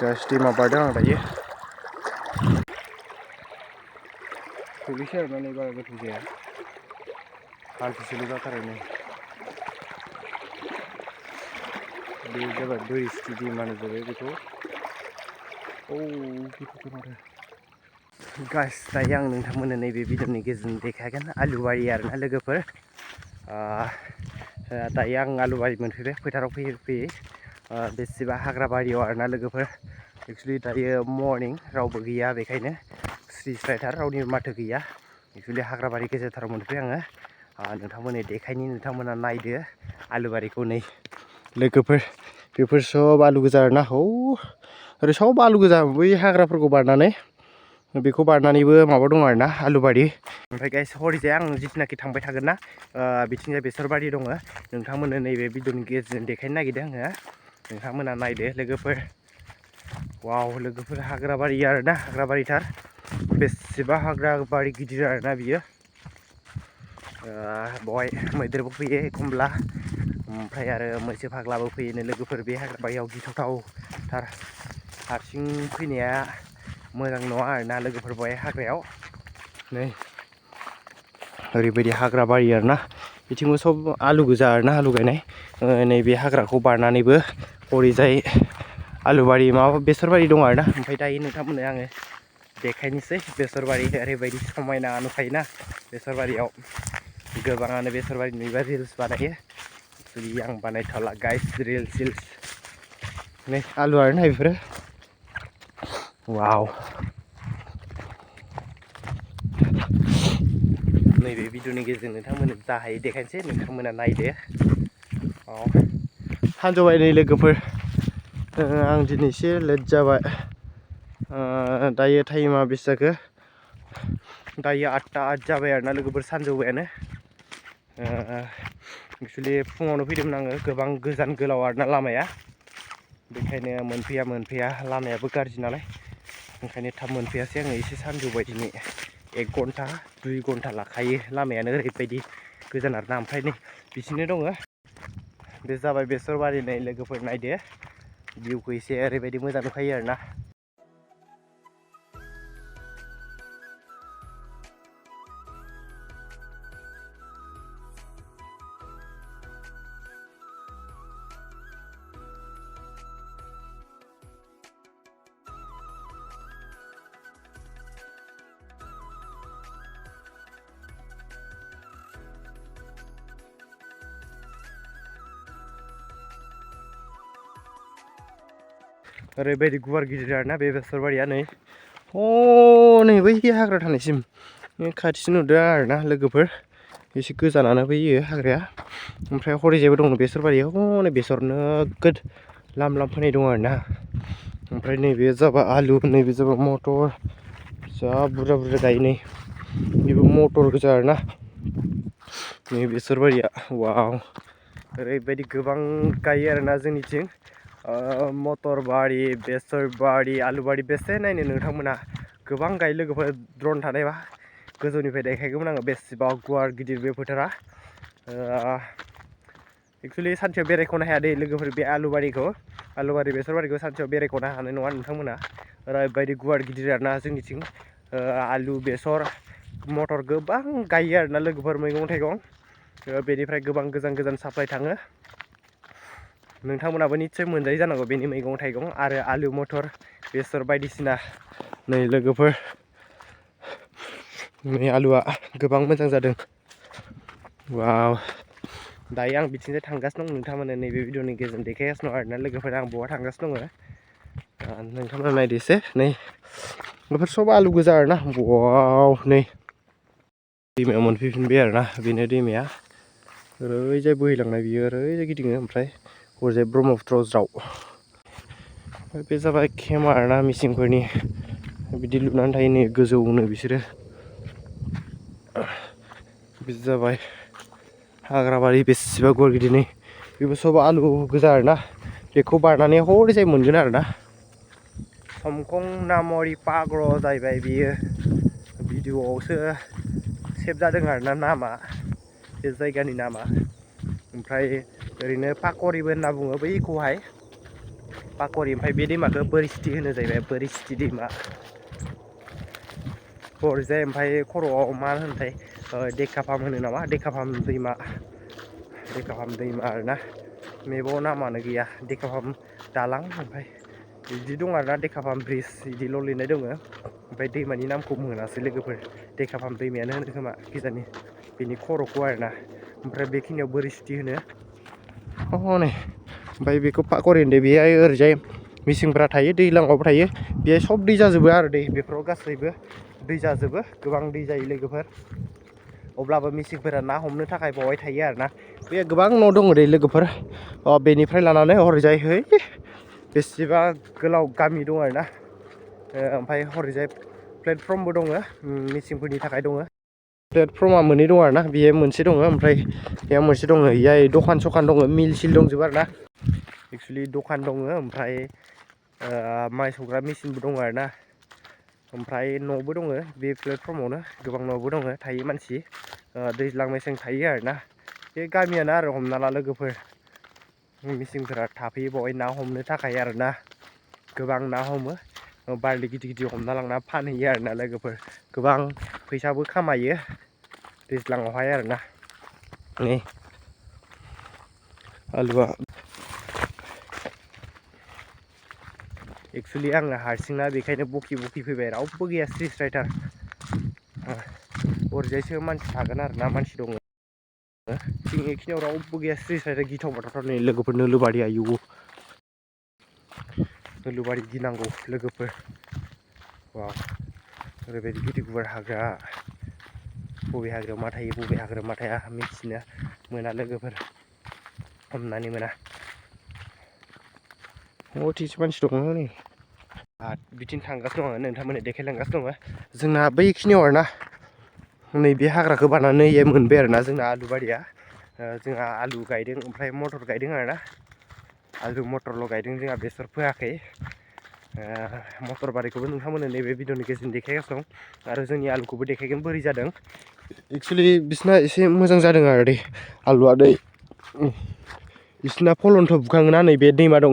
दैमा बारदों आं दायो दुगैसै आरोना नै बारा गोथौ जाया हान्थुसेल' जाथारो नै बे जाबाय बोरिस्टि दैमा जाबाय बेखौ गाइस दायो आं नोंथांमोननो नैबे भिडिअनि गेजेरजों देखायगोन आलुबारि आरोना लोगोफोर दायो आं आलुबारि मोनफैबाय फोथाराव फैयै बेसेबा हाग्रा बारियाव आरोना लोगोफोर एक्चुअलि दायो मर्निं रावबो गैया बेखायनो स्रि स्रायथार रावनिबो माथो गैया एक्चुअलि हाग्रा बारि गेजेरथाराव मोनफैबाय आङो नोंथांमोननो देखायनि नोंथांमोना नायदो आलुबारिखौ नै लोगोफोर बेफोर सब आलु गोजा आरोना ओरै सब आलु गोजा बै हाग्राफोरखौ बारनानै बेखौ बारनानैबो माबा दं आरोना आलुबारि ओमफ्राय गाइस हरैजाय आं जिथुनाखि थांबाय थागोन ना बिथिंजाय बेसरबारि दङ नोंथांमोननो नैबे भिडिअनि गेजेरजों देखायनो नागिरदों आङो नोंथांमोना नायदो लोगोफोर वाव लोगोफोर हाग्राबारि आरोना हाग्राबारिथार बेसेबा हाग्राबारि गिदिर आरोना बियो बहाय मैदेरबो फैयो एखमब्ला ओमफ्राय आरो मैसो फाग्लाबो फैयोनो लोगोफोर बे हाग्राबारियाव गिथावथावथार हारसिं फैनाया मोजां नङा आरोना लोगोफोर बहाय हाग्रायाव नै ओरैबायदि हाग्राबारि आरोना बिथिंबो सब आलु गोजा आरोना आलु गायनाय नैबे हाग्राखौ बारनानैबो हरैजाय आलुबारि माबा बेसरबारि दं आरोना ओमफ्राय दायो नोंथांमोननो आङो देखायनोसै बेसरबारि ओरैबायदि समायना नुखायोना बेसरबारियाव गोबाङानो बेसरबारि नुयोबा रिल्स बानायो एक्चुअलि आं बानायथ'ला गाइस रिल्स नै आलु आरोना बेफोरो वाव नैबे भिडिअनि गेजेरजों नोंथांमोननो जा हायो देखायनोसै नोंथांमोना नायदो सानजौबाय नै लोगोफोर आं दिनै एसे लेट जाबाय दायो टाइमा बेसे जाखो दायो 8 जाबाय आरोना लोगोफोर सानजौबायानो एक्चुअलि फुङावनो फैदोंमोन आङो गोबां गोजान गोलाव आरोना लामाया बेखायनो मोनफैया लामायाबो गाज्रि नालाय ओंखायनो थाब मोनफैयासै आङो एसे सानजौबाय दिनै 1 घन्टा 2 घन्टा लाखायो लामायानो ओरैबायदि गोजान आरोना ओमफ्राय नै बिथिंनो दङ बे जाबाय बेसरबारि नै लोगोफोर नायदो भिउखौ एसे ओरैबायदि मोजां नुखायो आरोना ओरैबायदि गुवार गिदिर आरोना बे बेसरबारिया नै नै बै हाग्रा थानायसिम खाथिसिन नुदों आरोना लोगोफोर एसे गोजानानो फैयो हाग्राया ओमफ्राय हरैजायबो दङ बेसरबारियाव नै बेसर नोगोद लाम फोनाय दङ आरोना ओमफ्राय नैबे जाबाय आलु नैबे जाबाय मटर जा बुरजा गायो नै बेबो मटर गोजा आरोना नै बेसरबारिया वाव ओरैबायदि गोबां गायो आरोना जोंनिथिं मटर बारि बेसर बारि आलु बारि बेसे नायनो नोंथांमोना गोबां गायो लोगोफोर ड्रन थानायबा गोजौनिफ्राय देखायगौमोन आङो बेसेबा गुवार गिदिर बे फोथारा एक्चुअलि सानसेयाव बेरायख'नो हाया दे लोगोफोर बे आलुबारि बेसरबारिखौ सानसेयाव बेरायख'नो हानाय नङा नोंथांमोना ओरैबायदि गुवार गिदिर आरोना जोंनिथिं आलु बेसर मटर गोबां गायो आरोना लोगोफोर मैगं थाइगं बेनिफ्राय गोबां गोजान साप्लाय थाङो नोंथांमोनाबो निस्सय मोनजायो जानांगौ बेनि मैगं थाइगं आरो आलु मटर बेसर बायदिसिना नै लोगोफोर नै आलुआ गोबां मोजां जादों वाव दायो आं बिथिंजाय थांगासिनो दं नोंथांमोननो नैबे भिडिअनि गेजेरजों देखायगासिनो दं आरोना लोगोफोर आं बहा थांगासिनो दङ नोंथांमोना नायदो एसे नै बेफोर सब आलु गोजा आरोना वाव नै दैमायाव मोनफैफिनबाय आरोना बेनो दैमाया ओरैजाय बोहैलांनाय बियो ओरैजाय गिदिङो ओमफ्राय हरैजाय ब्रह्मपुत्र ज्राव बे जाबाय केम्प आरोना मिसिंफोरनि बिदि लुनानै थायो नै गोजौनो बिसोरो बे जाबाय हाग्राबारि बेसेबा गुवार गिदिर नै बेबो सब आलु गोजा आरोना बेखौ बारनानै हरैजाय मोनगोन आरोना समखं नामरि पाग्र जाहैबाय बियो भिडिअआवसो सेभ जादों आरोना नामा बे जायगानि नामा ओमफ्राय ओरैनो पाकरिबो होनना बुङो बैखौहाय पाकरि ओमफ्राय बे दैमाखौ बोरिसिटि होनो जाहैबाय बोरिसिटि दैमा हरैजाय ओमफ्राय खर'आव मा होनोथाय डेकाफाम होनो नामा डेकाफाम दैमा आरोना मेबाव नामानो गैया डेकाफाम दालां ओमफ्राय बिदि दं आरोना डेकाफाम ब्रिज बिदिल' लिरनाय दङ ओमफ्राय दैमानि नामखौ मोनासै लोगोफोर डेकाफाम दैमायानो होनो खोमा किजानि बेनि खर'खौ आरोना ओमफ्राय बेखिनियाव बोरिसिटि होनो हनै ओमफ्राय बेखौ पाकरि होनदों बेहाय ओरैजाय मेसिंफ्रा थायो दैज्लाङावबो थायो बेहाय सब दै जाजोबो आरो बेफोराव गासैबो दै जाजोबो गोबां दै जायो लोगोफोर अब्लाबो मेसिंफोरा ना हमनो थाखाय बावहाय थायो आरोना बे गोबां न' दङ दे लोगोफोर बेनिफ्राय लानानै हरैजाय है बेसेबा गोलाव गामि दं आरोना ओमफ्राय हरैजाय प्लेटफर्मबो दङ मेसिंफोरनि थाखाय दङ प्लेटफर्मा मोननै दङ आरोना बेयो मोनसे दङ ओमफ्राय बेयाव मोनसे दङ बेहाय दखान सखान दङ मिल सिल दंजोबो आरोना एक्सुवेलि दखान दङ ओमफ्राय माइ सौग्रा मेसिनबो दङ आरोना ओमफ्राय न'बो दङ बे प्लेटफर्मावनो गोबां न'बो दङ थायो मानसि दैज्लां मेसें थायो आरोना बे गामियानो आरो हमना ला लोगोफोर मेसिंफोरा थाफैयो बावहाय ना हमनो थाखाय आरोना गोबां ना हमो बारलि गिदिर गिदिर हमना लांना फानहैयो आरोना लोगोफोर गोबां फैसाबो खामायो दैज्लाङावहाय आरोना नै आलुआ एक्सुवेलि आङो हारसिंना बेखायनो बखि फैबाय रावबो गैया स्रि स्रायथार ओरैजायसो मानसि थागोन आरोना मानसि दङ थिं बेखिनियाव रावबो गैया स्रि स्रायथार गिथाव बाथावथार नै लोगोफोर नोलोबारि आयु नोलोबारि गिनांगौ लोगोफोर वाव ओरैबायदि गिदिर गुवार हाग्रा बबे हाग्रायाव मा थायो बबे हाग्रायाव मा थाया मिथिनो मोना लोगोफोर हमनानै मोना अथिस मानसि दङ नै बिथिं थांगासिनो दङ नोंथांमोननो देखायलांगासिनो दङ जोंना बैखिनियाव आरोना नैबे हाग्राखौ बारनानै मोनबाय आरोना जोंना आलु बारिया जोंहा आलु गायदों ओमफ्राय मटर गायदों आरोना आलु मटरल' गायदों जोंहा बेसर फोआखै मटर बारिखौबो नोंथांमोननो नैबे भिडिअनि गेजेरजों देखायगासिनो दं आरो जोंनि आलुखौबो देखायगोन बोरै जादों एक्सुवेलि बिसिना एसे मोजां जादों आरो दै आलुआ दै बिसिना फलनथ' बुखाङोना नैबे दैमा दङ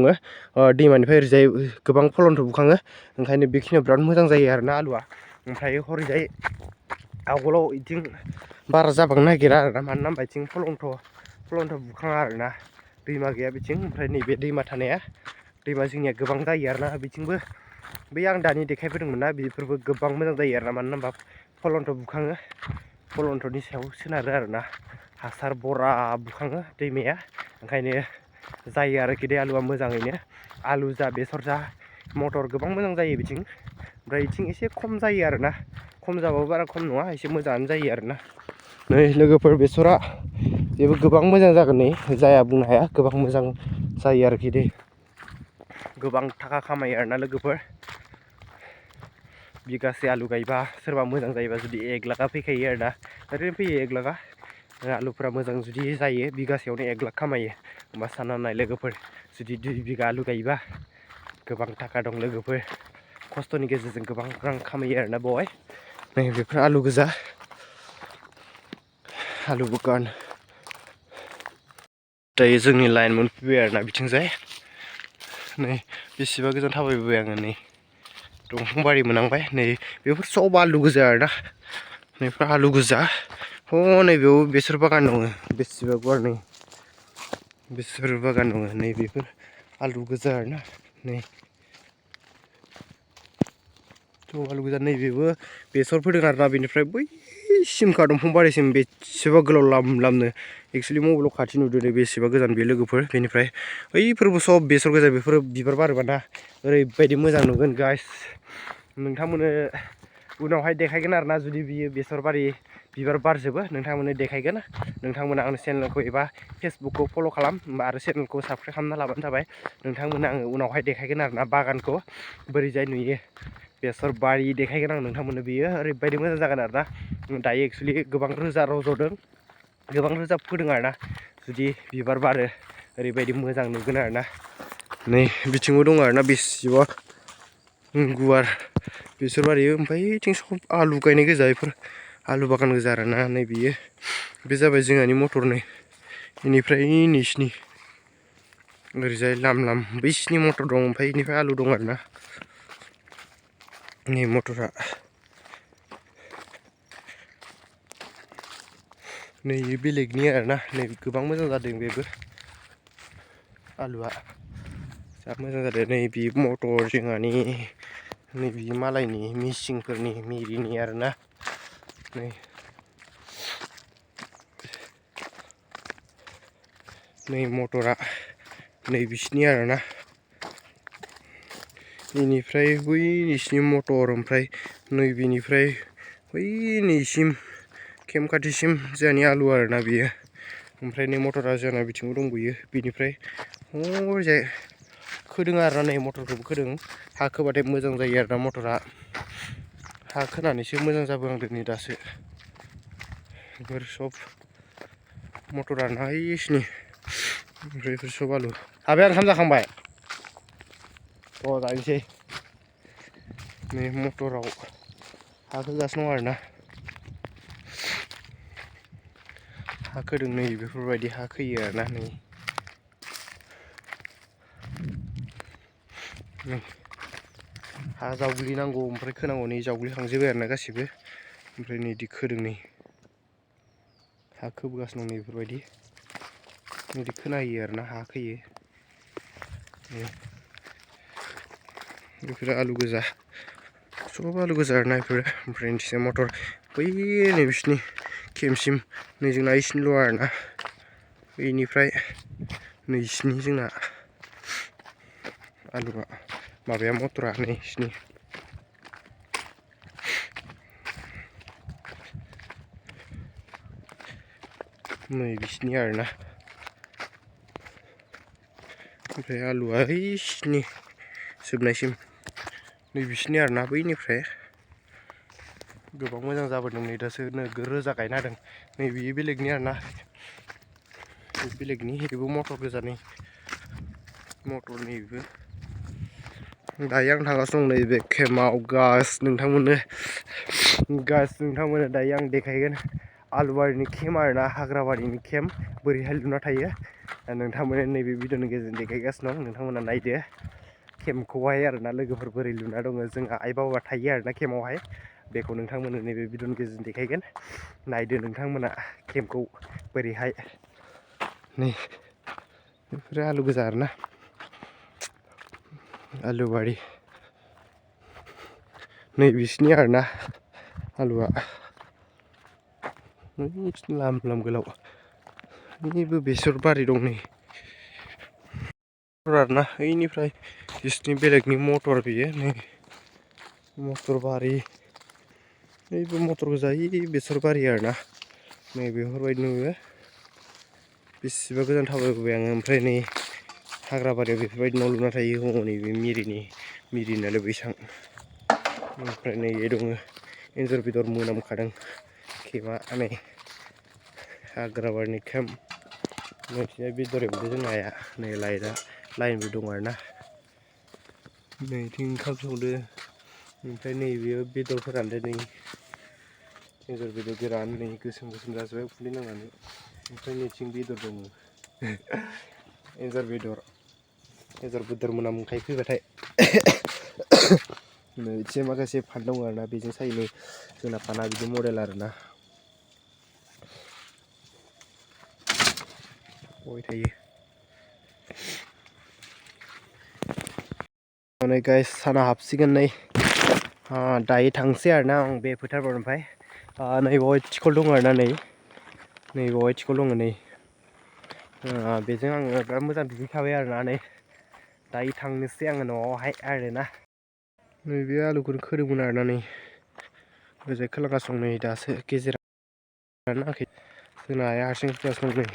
दैमानिफ्राय ओरैजाय गोबां फलनथ' बुखाङो ओंखायनो बेखिनियाव बिराद मोजां जायो आरोना आलुआ ओमफ्राय हरैजाय आवगोलाव बिथिं बारा जाबांनो नागिरा आरोना मानोना होनबा बिथिं फलनथ' बुखाङा आरोना दैमा गैया बिथिं ओमफ्राय नैबे दैमा थानाया दैमा जोंनिया गोबां जायो आरोना बिथिंबो बै आं दानि देखायबोदोंमोन ना बेफोरबो गोबां मोजां जायो आरोना मानो होनबा फलनथ' बुखाङो फलनथ'नि सायाव सोनारो आरोना हासार बरा बुखाङो दैमाया ओंखायनो जायो आरोखि दै आलुआ मोजाङैनो आलु जा बेसर जा मटर गोबां मोजां जायो बिथिं ओमफ्राय बिथिं एसे खम जायो आरोना खम जाबाबो बारा खम नङा एसे मोजाङानो जायो आरोना नै लोगोफोर बेसरा बेबो गोबां मोजां जागोन नै जाया बुंनो हाया गोबां मोजां जायो आरोखि दै गोबां थाखा खामायो आरोना लोगोफोर बिगासे आलु गायबा सोरबा मोजां जायोबा जुदि 1 लाखा फैखायो आरोना ओरैनो फैयो 1 लाखा आलुफोरा मोजां जुदि जायो बिगासेयावनो 1 लाख खामायो होमबा सानना नाय लोगोफोर जुदि 2 बिगा आलु गायोबा गोबां थाखा दं लोगोफोर खस्थ'नि गेजेरजों गोबां रां खामायो आरोना बेवहाय नै बेफोर आलु गोजा आलु बागान दायो जोंनि लाइन मोनफैबाय आरोना बिथिंजाय नै बेसेबा गोजान थाबायबोबाय आङो नै दंफां बारि मोनहांबाय नै बेफोर सब आलु गोजा आरोना नैफोर आलु गोजा नैबेयाव बेसर बागान दङ बेसेबा गुवार नै बेसर बागान दङ नै बेफोर आलु गोजा आरोना नै आलु गोजा नैबेबो बेसर फोदों आरोना बेनिफ्राय बै सिमखा दंफां बारिसिम बेसेबा गोलाव लामनो एक्सुवेलि मबाइलाव खाथि नुदों नै बेसेबा गोजान बे लोगोफोर बेनिफ्राय बैफोरबो सब बेसर गोजा बेफोरो बिबार बारोबाना ओरैबायदि मोजां नुगोन गाइस नोंथांमोननो उनावहाय देखायगोन आरोना जुदि बियो बेसर बारि बिबार बारजोबो नोंथांमोननो देखायगोन नोंथांमोना आंनि चेनेलखौ एबा फेसबुकखौ फल' खालाम आरो चेनेलखौ साबस्क्राइब खालामना लाबानो जाबाय नोंथांमोननो आङो उनावहाय देखायगोन आरोना बागानखौ बोरैजाय नुयो बेसर बारि देखायगोन आं नोंथांमोननो बियो ओरैबायदि मोजां जागोन आरोना दायो एक्सुवेलि गोबां रोजा रज'दों गोबां रोजा फोदों आरोना जुदि बिबार बारो ओरैबायदि मोजां नुगोन आरोना नै बिथिंबो दङ आरोना बेसेबा गुवार बेसर बारि ओमफ्राय बिथिं सब आलु गायनाय गोजा बेफोर आलु बागान गोजा आरोना नै बियो बे जाबाय जोंहानि मटर नै बेनिफ्राय नैसिनि ओरैजाय लाम लाम बैसिनि मटर दं ओमफ्राय बेनिफ्राय आलु दं आरोना नै मटरा नै बेलेगनि आरोना नै गोबां मोजां जादों बेबो आलुआ जा मोजां जादों नै बे मटर जोंहानि नै बे मालायनि मिसिंफोरनि मिरिनि आरोना नै मटरा नै बिसिनि आरोना बेनिफ्राय बै नैसिनि मटर ओमफ्राय नैबेनिफ्राय बै नैसिम केम्प खाथिसिम जोंहानि आलु आरोना बियो ओमफ्राय नै मटरा जोंना बिथिंबो दंबोयो बिनिफ्राय हरैजाय खोदों आरोना नै मटरखौबो खोदों हा खोबाथाय मोजां जायो आरोना मटरा हा खोनानैसो मोजां जाबोहांदों नै दासो बेफोर सब मटर आरोना ओइसिनि ओमफ्राय बेफोर सब आलु हाबाया ओंखाम जाखांबाय जाहैनोसै नै मटराव हा खोगासिनो दं आरोना हा खोदों नै बेफोरबायदि हा खोयो आरोना नै हा जावग्लिनांगौ ओमफ्राय खोनांगौ नै जावग्लिखांजोब्बाय आरोना गासिबो ओमफ्राय नै इदि खोदों नै हा खोबोगासिनो दं नै बेफोरबायदि बिदि खोना होयो आरोना हा खोयो बेफोरो आलु गोजा सब आलु गोजा आरोना बेफोरो ओमफ्राय नैथिंजाय मटर बै नै बिसिनि केम्पसिम नै जोंना इसिनिल' आरोना बैनिफ्राय नैसिनि जोंना आलुआ माबाया मटरा नै इसिनि नै बिसिनि आरोना ओमफ्राय आलुआ ओइसिनि जोबनायसिम नै बिसिनि आरोना बैनिफ्राय गोबां मोजां जाबोदों नै दासो नोगोर रोजा गायना होदों नै बियो बेलेगनि आरोना बेलेगनि बेबो मटर गोजा नै मटर नैबो दायो आं थांगासिनो दं नैबे केम्पआव नोंथांमोननो दायो आं देखायगोन आलुबारिनि केम्प आरोना हाग्राबारिनि केम्प बोरैहाय लुना थायो नोंथांमोननो नैबे भिडिअनि गेजेरजों देखायगासिनो दं नोंथांमोना नायदो केम्पखौहाय आरोना लोगोफोर बोरै लुना दङ जोंहा आइ बाबा थायो आरोना केम्पआवहाय बेखौ नोंथांमोननो नैबे भिडिअनि गेजेरजों देखायगोन नायदो नोंथांमोना केम्पखौ बोरैहाय नै बेफोरो आलु गोजा आरोना आलु बारि नै बिसिनि आरोना आलुआ नैसिनि लाम लाम गोलाव नैबो बेसर बारि दं नै आरोना ओइनिफ्राय बिसिनि बेलेगनि मटर बियो नै मटर बारि नैबो मटर गोजा बेसर बारि आरोना नै बेफोरबायदि नुयो बेसेबा गोजान थाबायबोबाय आङो ओमफ्राय नै हाग्राबारियाव बेफोरबायदि न' लुना थायो हनै बे मिरिनालाय बैसां ओमफ्राय नै दङ एन्जर बेदर मोनामखादों केम्पआ नै हाग्राबारिनि केम्प नैथिंजाय बेदर एवदों जोंना आइया नै लाइनबो दं आरोना नैथिं ओंखाम संदो ओमफ्राय नैबेयो बेदर फोरानदो नै एन्जर बेदर गोरान नै गोसोम गोसोम जाजोब्बाय उखुन्दै नांनानै ओमफ्राय नैथिं बेदर दङ एन्जर बेदर मोनामखायो फैबाथाय नैथिं माखासे फान दङ आरोना बेजों सायो जोंना फाना बिदि मडेल आरोना गय थायो नै गाइस साना हाबसिगोन नै दायो थांसै आरोना आं बे फोथारफोरनिफ्राय नै बावहाय थिखल दङ आरोना नै बावहाय थिखल दङ नै बेजों आङो बिराद मोजां दुगैखाबाय आरोना नै दायो थांनोसै आङो न'आवहाय आरोना नैबे आलुखौनो खोदोंमोन आरोना नै ओरैजाय खोलागासं नै दासो गेजेराव नाङाखै जोंना आइया हारसिं खोगासिनो दं नै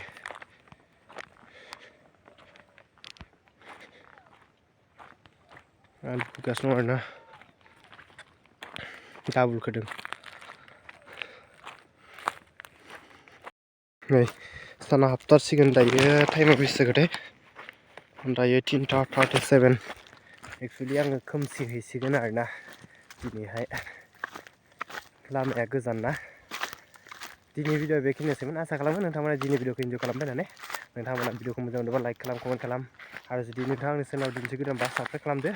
आलु खोगासिनो दं आरोना डाबुल खोदों नै साना हाबथारसिगोन दायो टाइमा बेसे जाखोथाय दायो 3:37 एक्सुवेलि आङो खोमसि हैसिगोन आरोना दिनैहाय लामाया गोजान ना दिनै भिडिअ बेखिनियानोसैमोन आसा खालामो नोंथांमोना दिनै भिडिअखौ इन्जय खालामबाय होननानै नोंथांमोना भिडिअखौ मोजां मोनोबा लाइक खालाम कमेन्ट खालाम आरो जुदि नोंथाङा आंनि चेनेलाव दिन्थिग्रोदोंबा साबस्क्राइब खालामदो